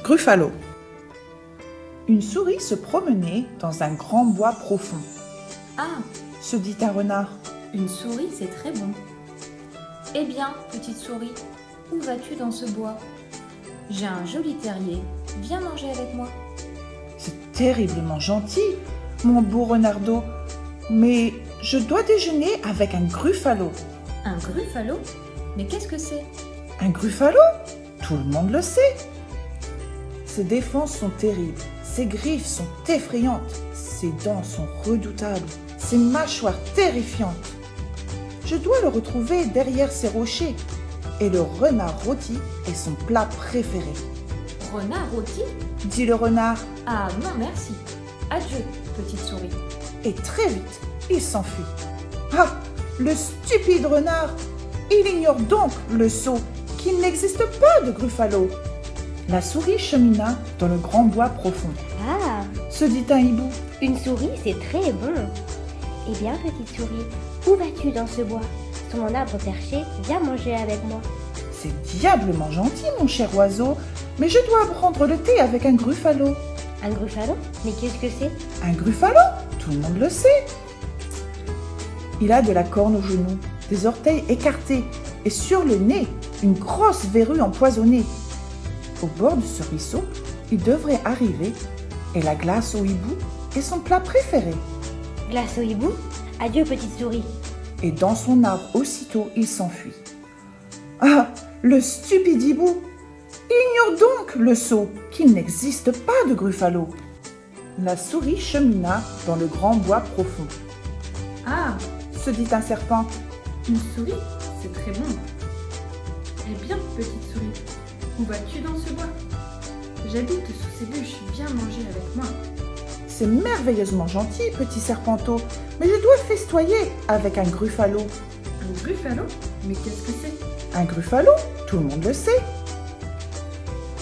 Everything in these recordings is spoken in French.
Gruffalo. Une souris se promenait dans un grand bois profond. Ah, Se dit un renard. une souris, c'est très bon. Eh bien, petite souris, où vas-tu dans ce bois? J'ai un joli terrier, viens manger avec moi. C'est terriblement gentil, mon beau renardeau, mais je dois déjeuner avec un gruffalo. Un gruffalo? Mais qu'est-ce que c'est? Un gruffalo? Tout le monde le sait. Ses défenses sont terribles, ses griffes sont effrayantes, ses dents sont redoutables, ses mâchoires terrifiantes. Je dois le retrouver derrière ces rochers, et le renard rôti est son plat préféré. Renard rôti? Dit le renard, Ah non, merci. Adieu, petite souris. et très vite, il s'enfuit. Ah, le stupide renard! Il ignore donc le sot qu'il n'existe pas de gruffalo. La souris chemina dans le grand bois profond. Ah, Se dit un hibou. une souris, c'est très bon. Eh bien, petite souris, où vas-tu dans ce bois? Sur mon arbre perché, viens manger avec moi. C'est diablement gentil, mon cher oiseau, mais je dois prendre le thé avec un gruffalo. Un gruffalo? Mais qu'est-ce que c'est? Un gruffalo? Tout le monde le sait. Il a de la corne au genou, des orteils écartés et sur le nez, une grosse verrue empoisonnée. Au bord de ce ruisseau, il devrait arriver et la glace au hibou est son plat préféré. Glace au hibou? Adieu, petite souris. Et dans son arbre aussitôt, il s'enfuit. Ah, le stupide hibou! Il ignore donc le sot qu'il n'existe pas de gruffalo. La souris chemina dans le grand bois profond. Ah, Se dit un serpent. une souris, c'est très bon. Eh bien, petite souris, où vas-tu dans ce bois? J'habite sous ces bûches, viens manger avec moi. C'est merveilleusement gentil, petit serpenteau, mais je dois festoyer avec un gruffalo. Un gruffalo? Mais qu'est-ce que c'est? Un gruffalo, tout le monde le sait.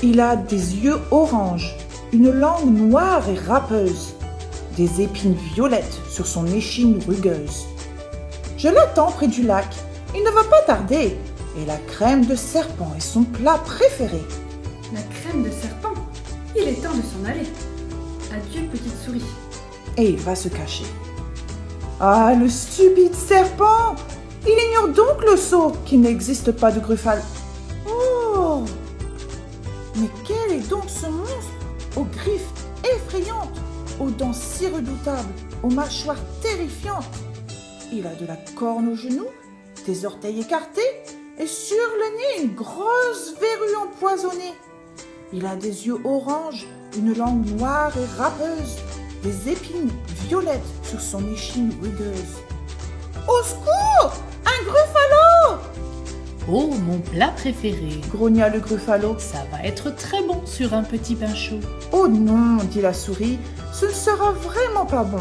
Il a des yeux orange, une langue noire et râpeuse, des épines violettes sur son échine rugueuse. Je l'attends près du lac, il ne va pas tarder, et la crème de serpent est son plat préféré. La crème de serpent? Il est temps de s'en aller. Adieu, petite souris. Et il va se cacher. Ah, le stupide serpent! Il ignore donc le sot qu'il n'existe pas de gruffalo. Oh! Mais quel est donc ce monstre aux griffes effrayantes, aux dents si redoutables, aux mâchoires terrifiantes? Il a de la corne au genou, des orteils écartés et sur le nez une grosse verrue empoisonnée. Il a des yeux orange, une langue noire et râpeuse, des épines violettes sur son échine rugueuse. Au secours! Un gruffalo! Oh, mon plat préféré. Grogna le gruffalo. Ça va être très bon sur un petit pain chaud. Oh non, dit la souris, ce ne sera vraiment pas bon.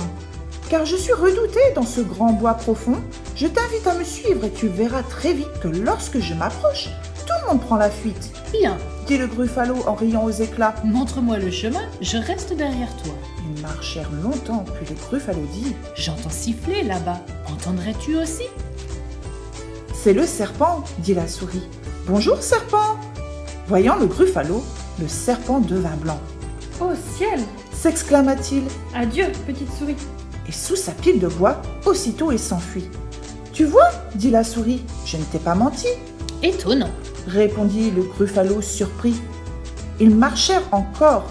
Car je suis redoutée dans ce grand bois profond. Je t'invite à me suivre et tu verras très vite que lorsque je m'approche, tout le monde prend la fuite, Bien, dit le gruffalo en riant aux éclats. montre-moi le chemin, je reste derrière toi. Ils marchèrent longtemps, puis le gruffalo dit « J'entends siffler là-bas. Entendrais-tu aussi? C'est le serpent, dit la souris. Bonjour, serpent. Voyant le gruffalo, le serpent devint blanc. Oh ciel! S'exclama-t-il, Adieu, petite souris. et sous sa pile de bois, aussitôt il s'enfuit. Tu vois, dit la souris, je ne t'ai pas menti, Étonnant. répondit le gruffalo surpris. Ils marchèrent encore,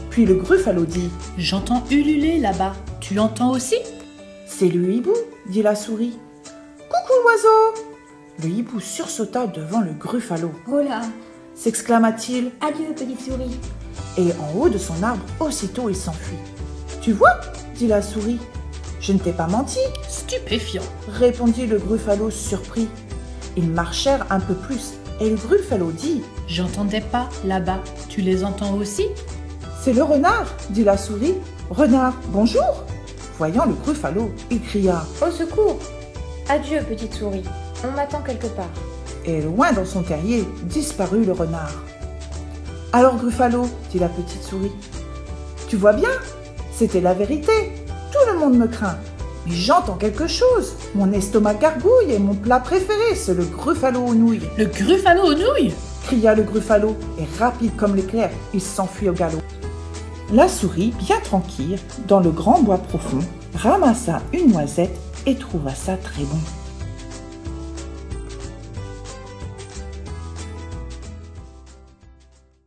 puis le gruffalo dit J'entends ululer là-bas. Tu l'entends aussi? C'est le hibou, dit la souris. Coucou l'oiseau. Le hibou sursauta devant le gruffalo. Oh là! S'exclama-t-il, Adieu, petite souris. et en haut de son arbre, aussitôt il s'enfuit. Tu vois, dit la souris, je ne t'ai pas menti, Stupéfiant. répondit le gruffalo surpris. Ils marchèrent un peu plus, et le gruffalo dit J'entendais pas là-bas. Tu les entends aussi? C'est le renard, dit la souris. Renard, bonjour. Voyant le gruffalo, il cria, Au secours! Adieu, petite souris. On m'attend quelque part. et loin dans son terrier disparut le renard. Alors Gruffalo, dit la petite souris, tu vois bien, c'était la vérité, tout le monde me craint, mais j'entends quelque chose, mon estomac gargouille et mon plat préféré, c'est le gruffalo aux nouilles. Le gruffalo aux nouilles? cria le Gruffalo, et rapide comme l'éclair, il s'enfuit au galop. La souris, bien tranquille, dans le grand bois profond, ramassa une noisette et trouva ça très bon.